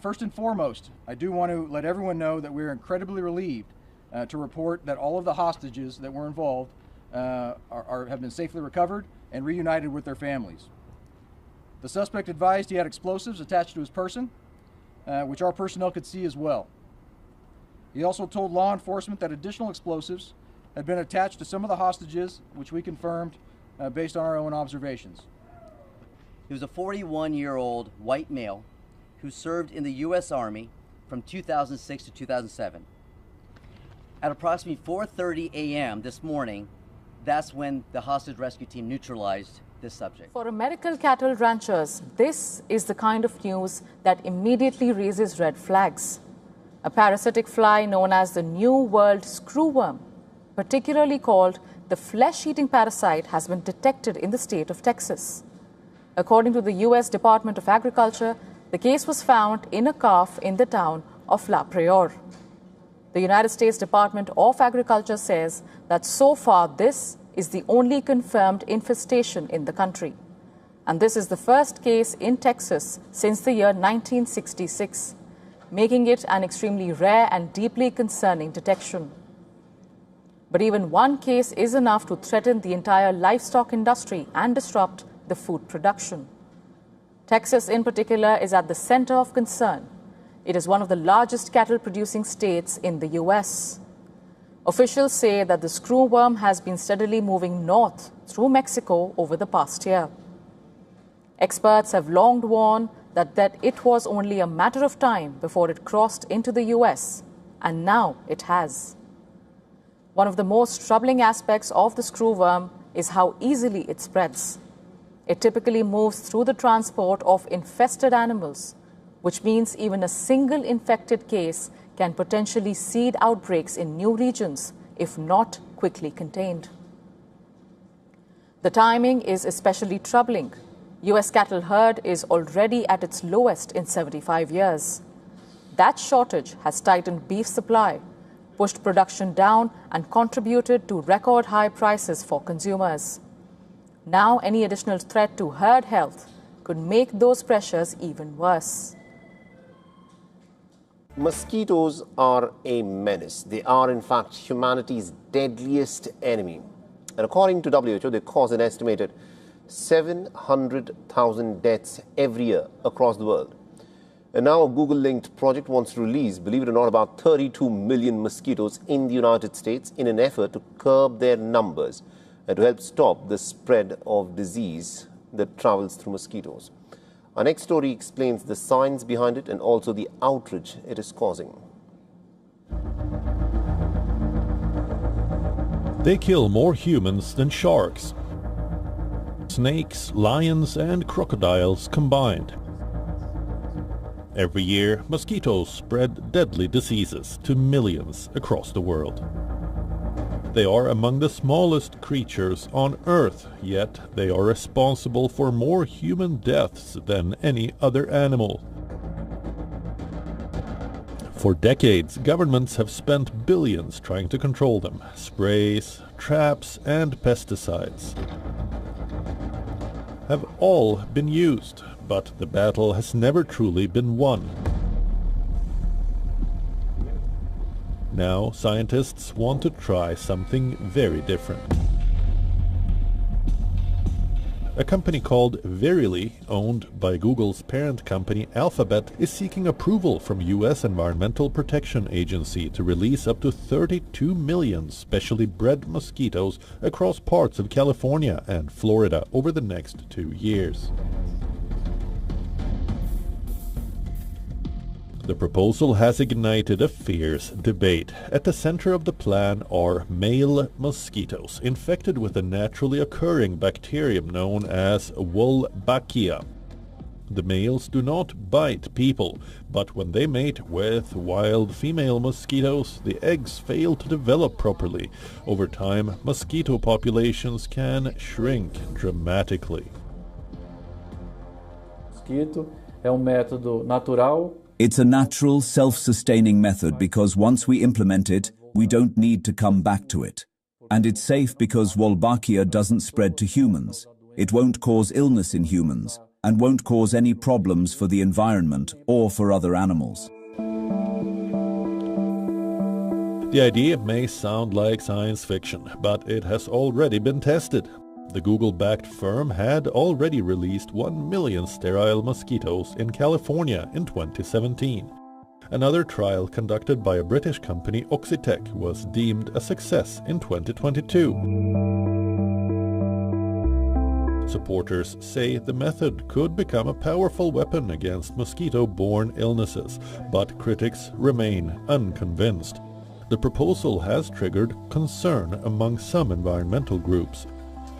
First and foremost, I do want to let everyone know that we're incredibly relieved to report that all of the hostages that were involved have been safely recovered and reunited with their families. The suspect advised he had explosives attached to his person, which our personnel could see as well. He also told law enforcement that additional explosives had been attached to some of the hostages, which we confirmed based on our own observations. He was a 41-year-old white male who served in the U.S. Army from 2006 to 2007. At approximately 4:30 a.m. this morning, that's when the hostage rescue team neutralized this subject. For American cattle ranchers, this is the kind of news that immediately raises red flags. A parasitic fly known as the New World screwworm, particularly called the flesh-eating parasite, has been detected in the state of Texas. According to the U.S. Department of Agriculture, the case was found in a calf in the town of La Prairie. The United States Department of Agriculture says that so far this is the only confirmed infestation in the country. And this is the first case in Texas since the year 1966, making it an extremely rare and deeply concerning detection. But even one case is enough to threaten the entire livestock industry and disrupt the food production. Texas, in particular, is at the center of concern. It is one of the largest cattle-producing states in the U.S. Officials say that the screwworm has been steadily moving north through Mexico over the past year. Experts have long warned that it was only a matter of time before it crossed into the U.S., and now it has. One of the most troubling aspects of the screwworm is how easily it spreads. It typically moves through the transport of infested animals, which means even a single infected case can potentially seed outbreaks in new regions if not quickly contained. The timing is especially troubling. U.S. cattle herd is already at its lowest in 75 years. That shortage has tightened beef supply, pushed production down, and contributed to record high prices for consumers. Now, any additional threat to herd health could make those pressures even worse. Mosquitoes are a menace. They are, in fact, humanity's deadliest enemy. And according to WHO, they cause an estimated 700,000 deaths every year across the world. And now a Google-linked project wants to release, believe it or not, about 32 million mosquitoes in the United States in an effort to curb their numbers and to help stop the spread of disease that travels through mosquitoes. Our next story explains the science behind it and also the outrage it is causing. They kill more humans than sharks, snakes, lions, and crocodiles combined. Every year, mosquitoes spread deadly diseases to millions across the world. They are among the smallest creatures on Earth, yet they are responsible for more human deaths than any other animal. For decades, governments have spent billions trying to control them. Sprays, traps, and pesticides have all been used, but the battle has never truly been won. Now, scientists want to try something very different. A company called Verily, owned by Google's parent company Alphabet, is seeking approval from U.S. Environmental Protection Agency to release up to 32 million specially bred mosquitoes across parts of California and Florida over the next 2 years. The proposal has ignited a fierce debate. At the center of the plan are male mosquitoes infected with a naturally occurring bacterium known as Wolbachia. The males do not bite people, but when they mate with wild female mosquitoes, the eggs fail to develop properly. Over time, mosquito populations can shrink dramatically. Mosquito é método natural. It's a natural, self-sustaining method because once we implement it, we don't need to come back to it. And it's safe because Wolbachia doesn't spread to humans. It won't cause illness in humans. and won't cause any problems for the environment or for other animals. The idea may sound like science fiction, but it has already been tested. The Google-backed firm had already released 1 million sterile mosquitoes in California in 2017. Another trial conducted by a British company, Oxitec, was deemed a success in 2022. Supporters say the method could become a powerful weapon against mosquito-borne illnesses, but critics remain unconvinced. The proposal has triggered concern among some environmental groups.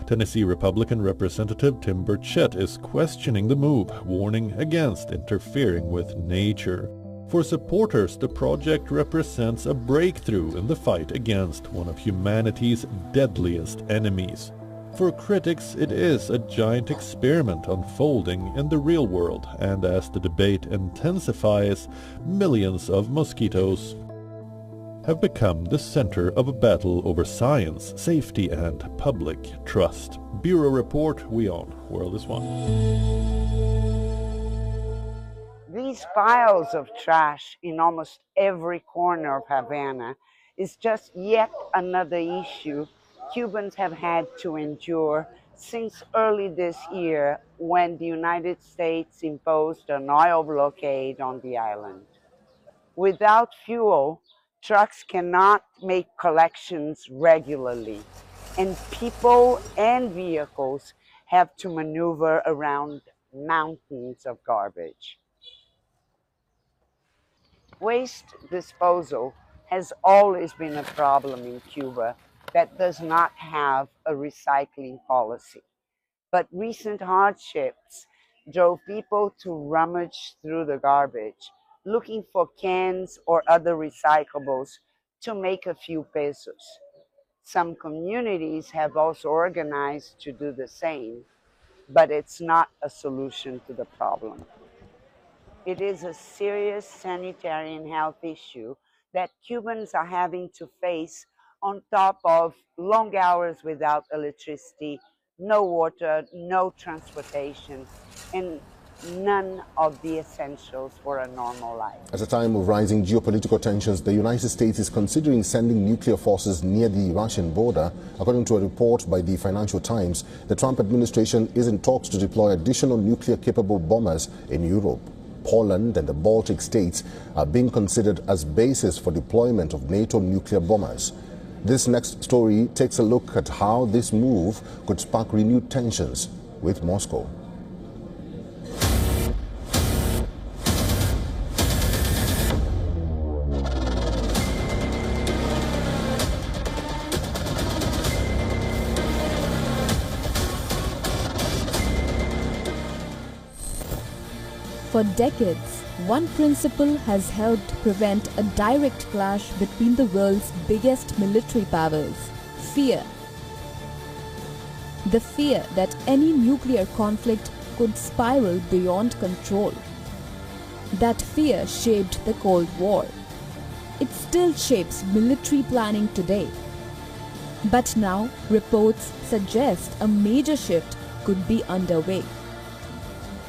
Tennessee Republican Representative Tim Burchett is questioning the move, warning against interfering with nature. For supporters, the project represents a breakthrough in the fight against one of humanity's deadliest enemies. For critics, it is a giant experiment unfolding in the real world, and as the debate intensifies, millions of mosquitoes have become the center of a battle over science, safety, and public trust. Bureau Report, WION, World is One. These piles of trash in almost every corner of Havana is just yet another issue Cubans have had to endure since early this year when the United States imposed an oil blockade on the island. Without fuel, trucks cannot make collections regularly, and people and vehicles have to maneuver around mountains of garbage. Waste disposal has always been a problem in Cuba that does not have a recycling policy. But recent hardships drove people to rummage through the garbage, looking for cans or other recyclables to make a few pesos. Some communities have also organized to do the same, but it's not a solution to the problem. It is a serious sanitary and health issue that Cubans are having to face on top of long hours without electricity, no water, no transportation, and none of the essentials for a normal life. At a time of rising geopolitical tensions, the United States is considering sending nuclear forces near the Russian border. According to a report by the Financial Times, the Trump administration is in talks to deploy additional nuclear-capable bombers in Europe. Poland and the Baltic states are being considered as bases for deployment of NATO nuclear bombers. This next story takes a look at how this move could spark renewed tensions with Moscow. For decades, one principle has helped prevent a direct clash between the world's biggest military powers: fear. The fear that any nuclear conflict could spiral beyond control. That fear shaped the Cold War. It still shapes military planning today. But now, reports suggest a major shift could be underway.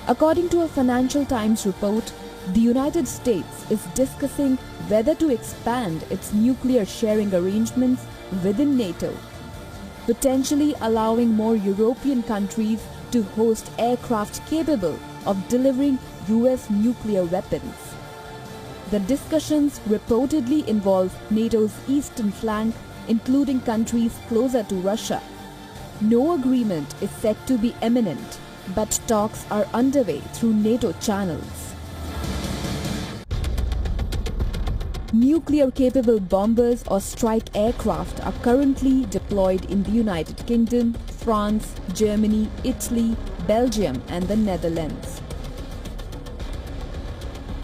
According to a Financial Times report, the United States is discussing whether to expand its nuclear sharing arrangements within NATO, potentially allowing more European countries to host aircraft capable of delivering US nuclear weapons. The discussions reportedly involve NATO's eastern flank, including countries closer to Russia. No agreement is said to be imminent, but talks are underway through NATO channels. Nuclear-capable bombers or strike aircraft are currently deployed in the United Kingdom, France, Germany, Italy, Belgium, and the Netherlands.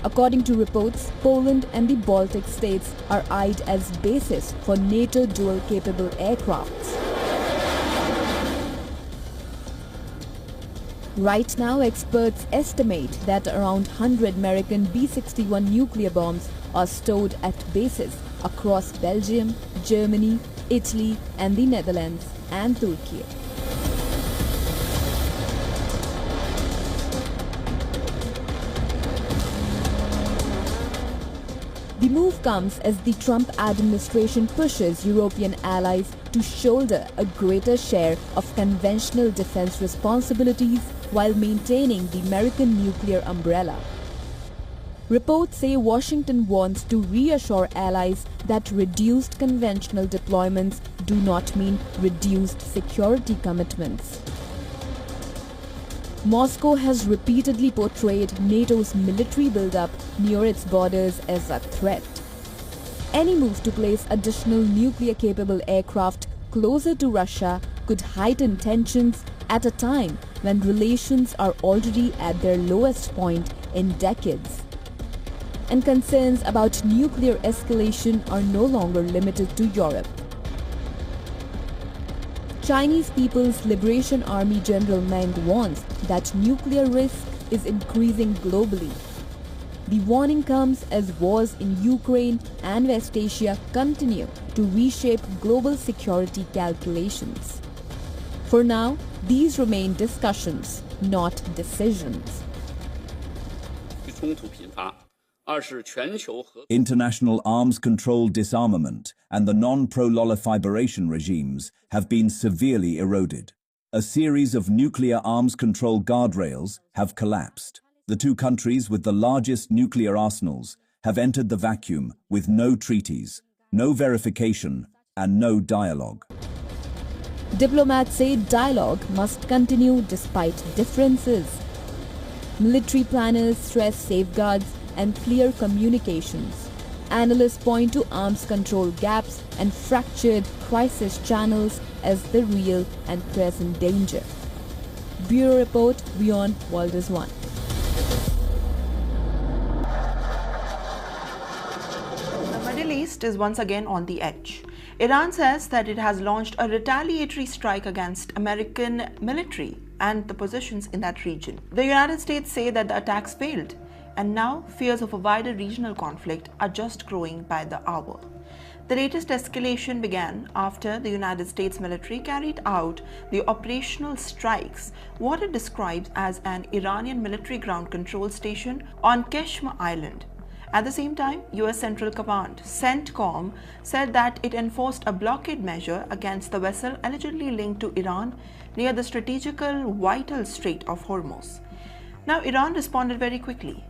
According to reports, Poland and the Baltic states are eyed as bases for NATO dual-capable aircrafts. Right now, experts estimate that around 100 American B-61 nuclear bombs are stored at bases across Belgium, Germany, Italy, and the Netherlands and Turkey. The move comes as the Trump administration pushes European allies to shoulder a greater share of conventional defense responsibilities while maintaining the American nuclear umbrella. Reports say Washington wants to reassure allies that reduced conventional deployments do not mean reduced security commitments. Moscow has repeatedly portrayed NATO's military buildup near its borders as a threat. Any move to place additional nuclear-capable aircraft closer to Russia could heighten tensions at a time when relations are already at their lowest point in decades. And concerns about nuclear escalation are no longer limited to Europe. Chinese People's Liberation Army General Meng warns that nuclear risk is increasing globally. The warning comes as wars in Ukraine and West Asia continue to reshape global security calculations. For now, these remain discussions, not decisions. International arms control disarmament and the non-proliferation regimes have been severely eroded. A series of nuclear arms control guardrails have collapsed. The two countries with the largest nuclear arsenals have entered the vacuum with no treaties, no verification, and no dialogue. Diplomats say dialogue must continue despite differences. Military planners stress safeguards and clear communications. Analysts point to arms control gaps and fractured crisis channels as the real and present danger. Bureau Report, Beyond World is One. The Middle East is once again on the edge. Iran says that it has launched a retaliatory strike against American military and the positions in that region. The United States say that the attacks failed, and now fears of a wider regional conflict are just growing by the hour. The latest escalation began after the United States military carried out the operational strikes, what it describes as an Iranian military ground control station on Keshma Island. At the same time, US Central Command, CENTCOM, said that it enforced a blockade measure against the vessel allegedly linked to Iran near the strategical vital Strait of Hormuz. Now, Iran responded very quickly.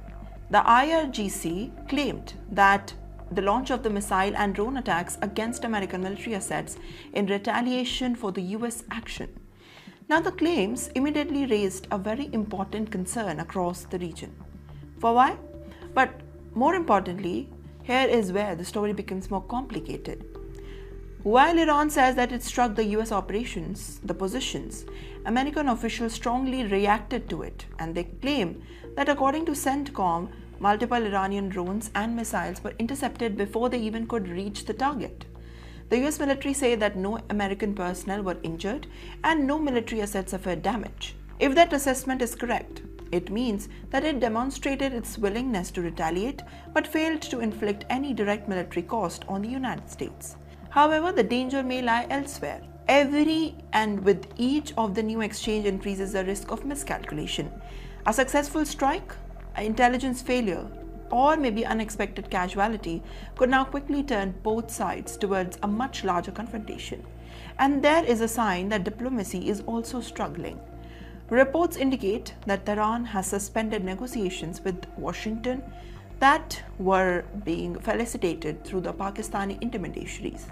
The IRGC claimed that the launch of the missile and drone attacks against American military assets in retaliation for the US action. Now, the claims immediately raised a very important concern across the region. For why? But more importantly, here is where the story becomes more complicated. While Iran says that it struck the US operations, the positions, American officials strongly reacted to it, and they claim that according to CENTCOM, multiple Iranian drones and missiles were intercepted before they even could reach the target. The US military say that no American personnel were injured and no military assets suffered damage. If that assessment is correct, it means that it demonstrated its willingness to retaliate but failed to inflict any direct military cost on the United States. However, the danger may lie elsewhere. Every and with each of the new exchange increases the risk of miscalculation. A successful strike, an intelligence failure, or maybe unexpected casualty could now quickly turn both sides towards a much larger confrontation. And there is a sign that diplomacy is also struggling. Reports indicate that Tehran has suspended negotiations with Washington that were being facilitated through the Pakistani intermediaries.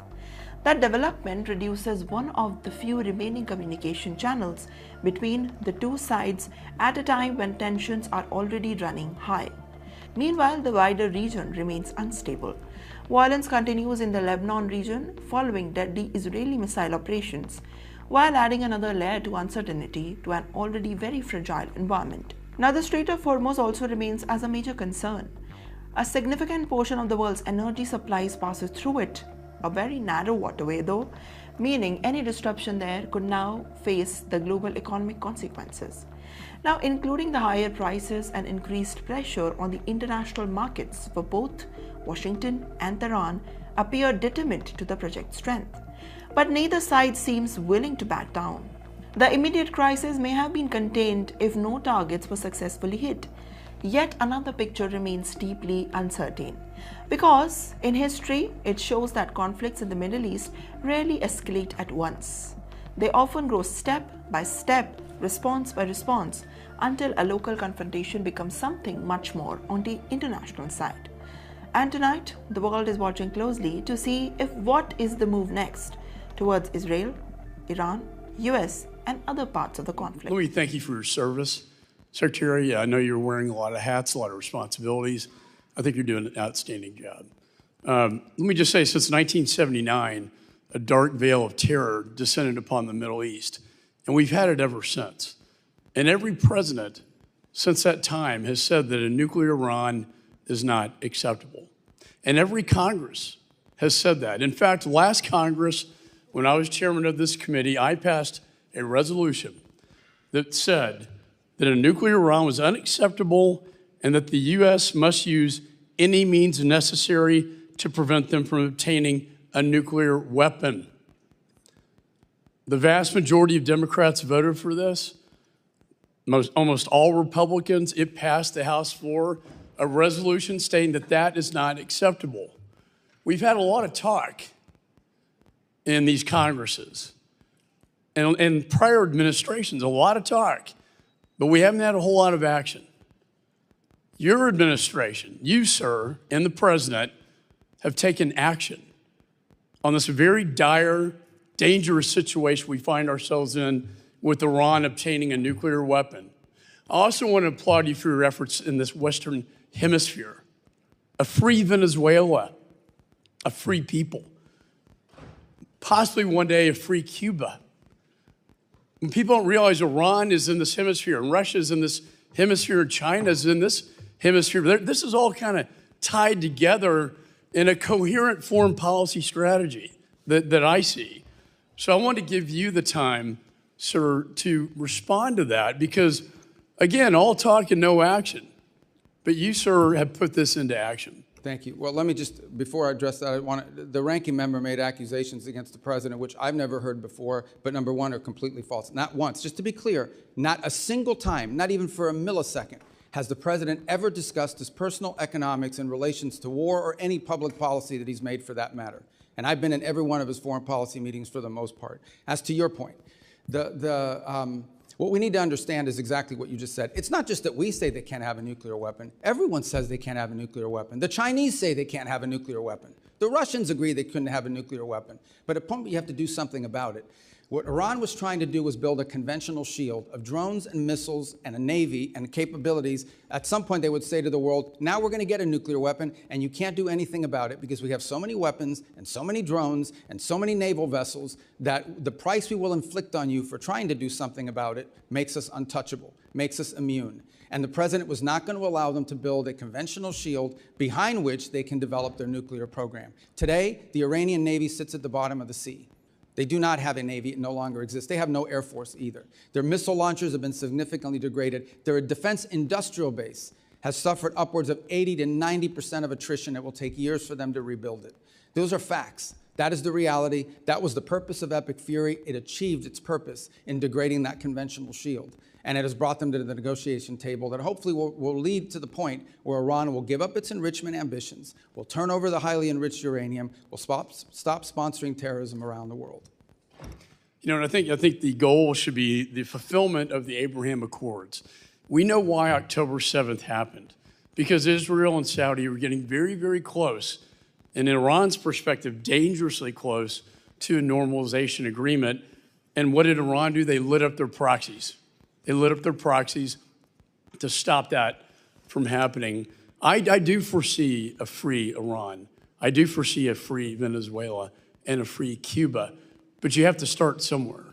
That development reduces one of the few remaining communication channels between the two sides at a time when tensions are already running high. Meanwhile, the wider region remains unstable. Violence continues in the Lebanon region following deadly Israeli missile operations, while adding another layer to uncertainty to an already very fragile environment. Now, the Strait of Hormuz also remains as a major concern. A significant portion of the world's energy supplies passes through it, a very narrow waterway though, meaning any disruption there could now face the global economic consequences. Now, including the higher prices and increased pressure on the international markets for both Washington and Tehran appear determined to the project's strength. But neither side seems willing to back down. The immediate crisis may have been contained if no targets were successfully hit. yet another picture remains deeply uncertain. Because in history, it shows that conflicts in the Middle East rarely escalate at once. They often grow step by step, response by response, until a local confrontation becomes something much more on the international side. And tonight, the world is watching closely to see if what is the move next towards Israel, Iran, US, and other parts of the conflict. Let me thank you for your service, Secretary. I know you're wearing a lot of hats, a lot of responsibilities. I think you're doing an outstanding job. Let me just say, since 1979, a dark veil of terror descended upon the Middle East, and we've had it ever since. And every president since that time has said that a nuclear Iran is not acceptable. And every Congress has said that. In fact, last Congress, when I was chairman of this committee, I passed a resolution that said that a nuclear Iran was unacceptable and that the U.S. must use any means necessary to prevent them from obtaining a nuclear weapon. The vast majority of Democrats voted for this. Almost all Republicans. It passed the House floor, a resolution stating that that is not acceptable. We've had a lot of talk in these Congresses and prior administrations, a lot of talk, but we haven't had a whole lot of action. Your administration, you, sir, and the president have taken action on this very dire, dangerous situation we find ourselves in with Iran obtaining a nuclear weapon. I also want to applaud you for your efforts in this Western Hemisphere. A free Venezuela, a free people, possibly one day a free Cuba. When people don't realize Iran is in this hemisphere, and Russia is in this hemisphere, and China is in this hemisphere, this is all kind of tied together in a coherent foreign policy strategy that I see. So I want to give you the time, sir, to respond to that because, again, all talk and no action. But you, sir, have put this into action. Thank you. Well, let me just, before I address that, the ranking member made accusations against the president, which I've never heard before, but number one, are completely false. Not once. Just to be clear, not a single time, not even for a millisecond, has the president ever discussed his personal economics in relations to war or any public policy that he's made for that matter. And I've been in every one of his foreign policy meetings for the most part. As to your point, what we need to understand is exactly what you just said. It's not just that we say they can't have a nuclear weapon. Everyone says they can't have a nuclear weapon. The Chinese say they can't have a nuclear weapon. The Russians agree they couldn't have a nuclear weapon. But at a point, you have to do something about it. What Iran was trying to do was build a conventional shield of drones and missiles and a navy and capabilities. At some point, they would say to the world, now we're going to get a nuclear weapon, and you can't do anything about it because we have so many weapons and so many drones and so many naval vessels that the price we will inflict on you for trying to do something about it makes us untouchable, makes us immune. And the president was not going to allow them to build a conventional shield behind which they can develop their nuclear program. Today, the Iranian Navy sits at the bottom of the sea. They do not have a Navy. It no longer exists. They have no Air Force either. Their missile launchers have been significantly degraded. Their defense industrial base has suffered upwards of 80 to 90% of attrition. It will take years for them to rebuild it. Those are facts. That is the reality. That was the purpose of Epic Fury. It achieved its purpose in degrading that conventional shield. And it has brought them to the negotiation table that hopefully will lead to the point where Iran will give up its enrichment ambitions, will turn over the highly enriched uranium, will stop sponsoring terrorism around the world. You know, and I think the goal should be the fulfillment of the Abraham Accords. We know why October 7th happened, because Israel and Saudi were getting very, very close, and in Iran's perspective, dangerously close to a normalization agreement. And what did Iran do? They lit up their proxies. They lit up their proxies to stop that from happening. I do foresee a free Iran. I do foresee a free Venezuela and a free Cuba. But you have to start somewhere.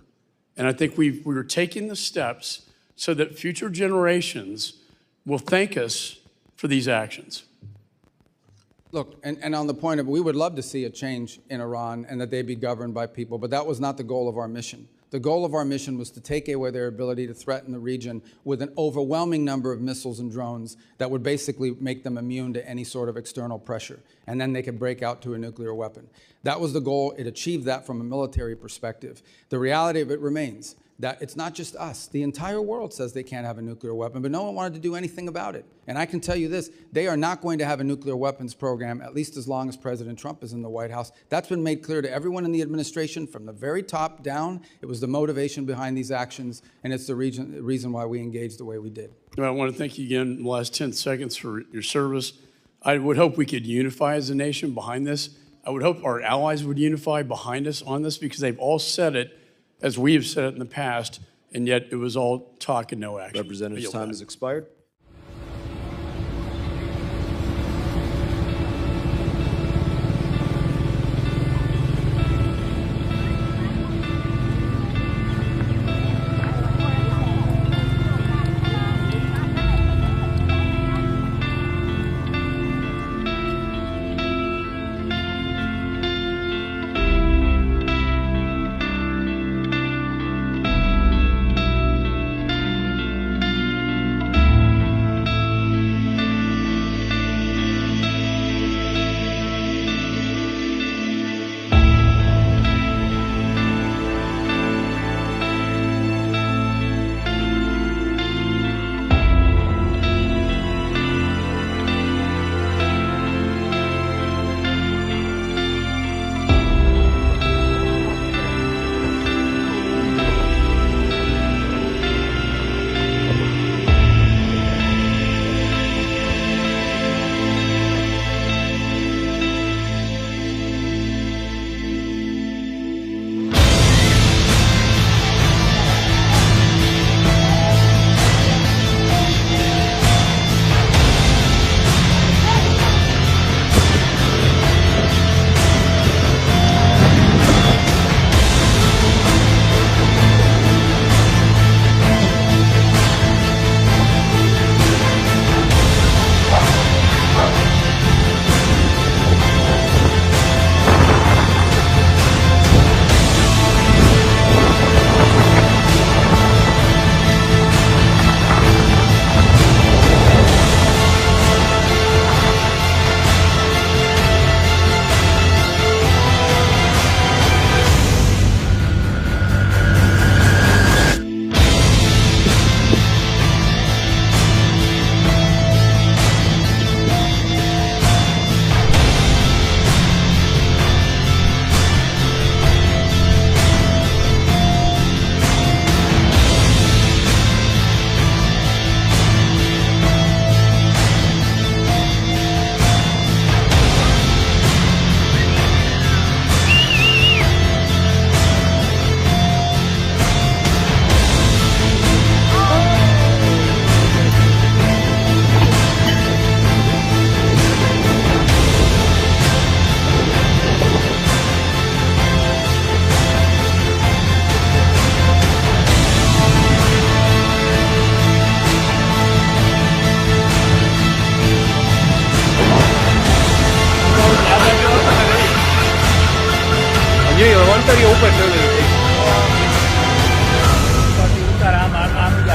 And I think we're taking the steps so that future generations will thank us for these actions. Look, and on the point of, we would love to see a change in Iran and that they be governed by people, but that was not the goal of our mission. The goal of our mission was to take away their ability to threaten the region with an overwhelming number of missiles and drones that would basically make them immune to any sort of external pressure. And then they could break out to a nuclear weapon. That was the goal. It achieved that from a military perspective. The reality of it remains that it's not just us. The entire world says they can't have a nuclear weapon, but no one wanted to do anything about it. And I can tell you this, they are not going to have a nuclear weapons program, at least as long as President Trump is in the White House. That's been made clear to everyone in the administration from the very top down. It was the motivation behind these actions, and it's the reason why we engaged the way we did. Well, I want to thank you again in the last 10 seconds for your service. I would hope we could unify as a nation behind this. I would hope our allies would unify behind us on this, because they've all said it as we have said it in the past, and yet it was all talk and no action. Representative's time has expired.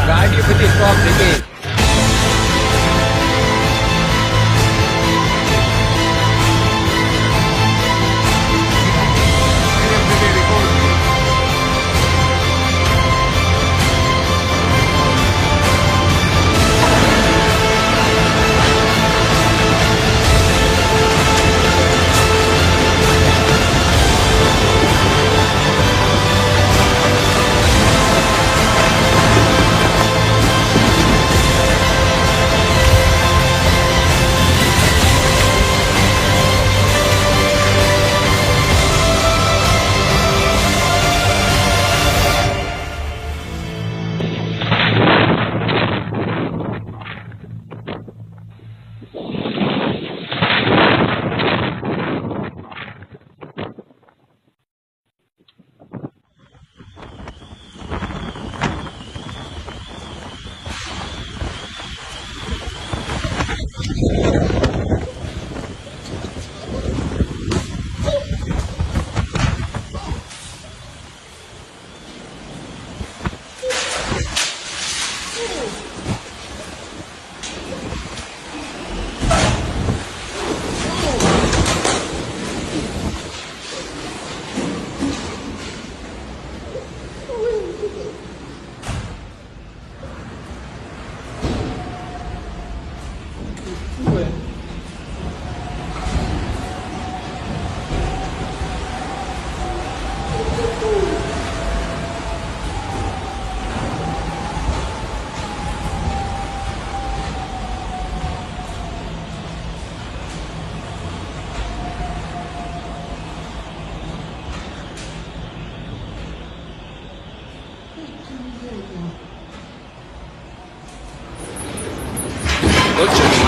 गाड़ी बધી stop થઈ ગઈ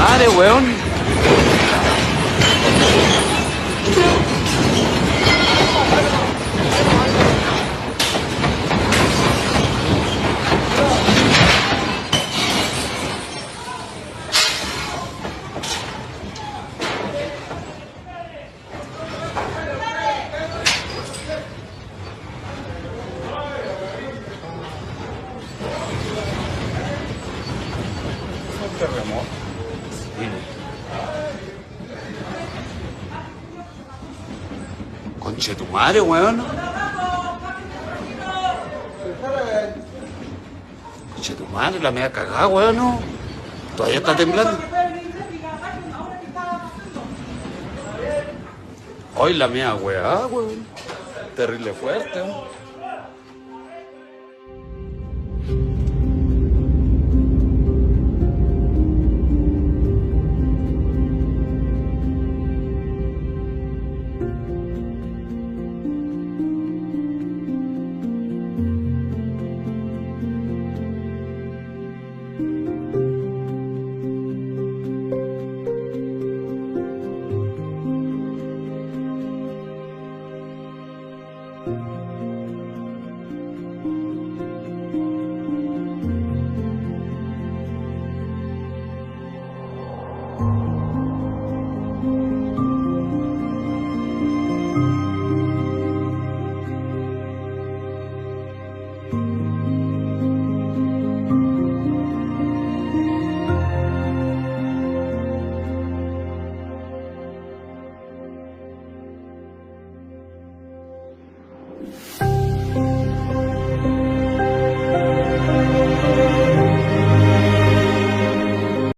madre, weón. Conche tu madre, weón. Conche tu madre, la media cagada, weón, ¿no? Todavía está temblando. Hoy la media weá, weón. Terrible fuerte, weón.